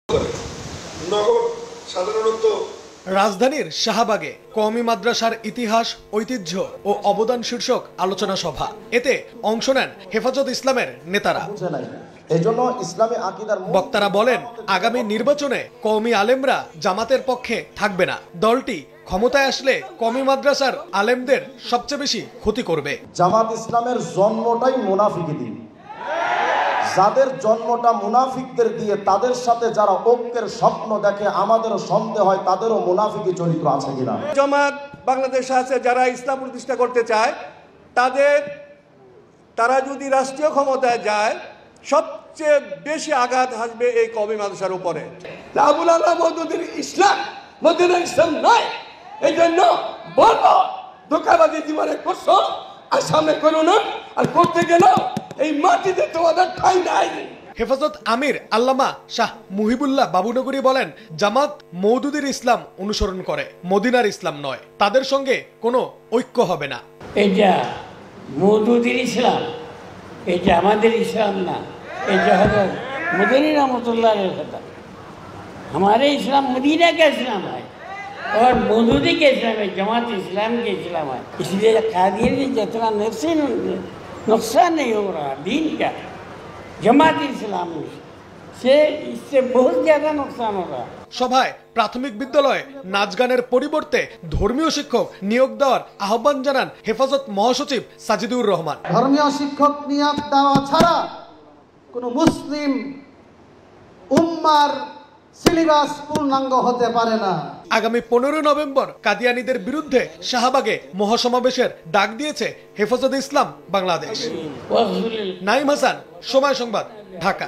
নগর সাধারণত রাজধানীর শাহবাগে কওমি মাদ্রাসার ইতিহাস, ঐতিহ্য ও অবদান শীর্ষক আলোচনা সভা। এতে অংশ নেন হেফাজত ইসলামের নেতারা। বক্তারা বলেন, আগামী নির্বাচনে কওমি আলেমরা জামাতের পক্ষে থাকবে না। দলটি ক্ষমতায় আসলে কওমি মাদ্রাসার আলেমদের সবচেয়ে বেশি ক্ষতি করবে। জামাত ইসলামের জন্মটাই মুনাফিকি দিন, যাদের জন্মটা মুনাফিকদের দিয়ে, তাদের সাথে যারা ঐক্যের স্বপ্ন দেখে, আমাদেরও সন্দেহ হয় তাদেরও মুনাফিকি চরিত্র আছে কিনা। জামাত বাংলাদেশে আছে যারা ইসলাম প্রতিষ্ঠা করতে চায়, তারা যদি রাষ্ট্রীয় ক্ষমতায় যায়, সবচেয়ে বেশি আঘাত আসবে এই কওমি মাদ্রাসার উপরে। আবুল আল্লাহ মওদুদীর ইসলাম মদিনার ইসলাম নয়। এই জন্য বলবো, ধোঁকাবাজি জীবনে করছো আর সামনে করো না, আর করতে গেলেও এই মাটিতে তোমাদের ঠাঁই নাই। হেফাজত আমির আল্লামা শাহ মুহিবুল্লাহ বাবুনগরী বলেন, জামাত মওদুদীর ইসলাম অনুসরণ করে, মদিনার ইসলাম নয়। তাদের সঙ্গে কোনো ঐক্য হবে না। এটা মওদুদীর ইসলাম, এটা আমাদের ইসলাম না। এটা হলো মদিনা রহমতুল্লাহের কথা। हमारे इस्लाम मदीना का इस्लाम है और मौदूदी के इस्लाम है, जमात इस्लाम के इस्लाम है। इसलिए कादियानी जितना नुकसान नहीं हो रहा दीन का, जमात इस्लाम से इससे बहुत ज़्यादा नुकसान हो रहा। সভায় প্রাথমিক বিদ্যালয়ে নাচ গানের পরিবর্তে ধর্মীয় শিক্ষক নিয়োগ দেওয়ার আহ্বান জানান হেফাজত মহাসচিব সাজিদুর রহমান। ধর্মীয় শিক্ষক নিয়োগ দেওয়া ছাড়া কোনো মুসলিম উম্মার সিলেবাস পূর্ণাঙ্গ হতে পারে না। আগামী 15 নভেম্বর কাদিয়ানীদের বিরুদ্ধে শাহবাগে মহাসমাবেশের ডাক দিয়েছে হেফাজত ইসলাম বাংলাদেশ। নাইম হাসান, সময় সংবাদ, ঢাকা।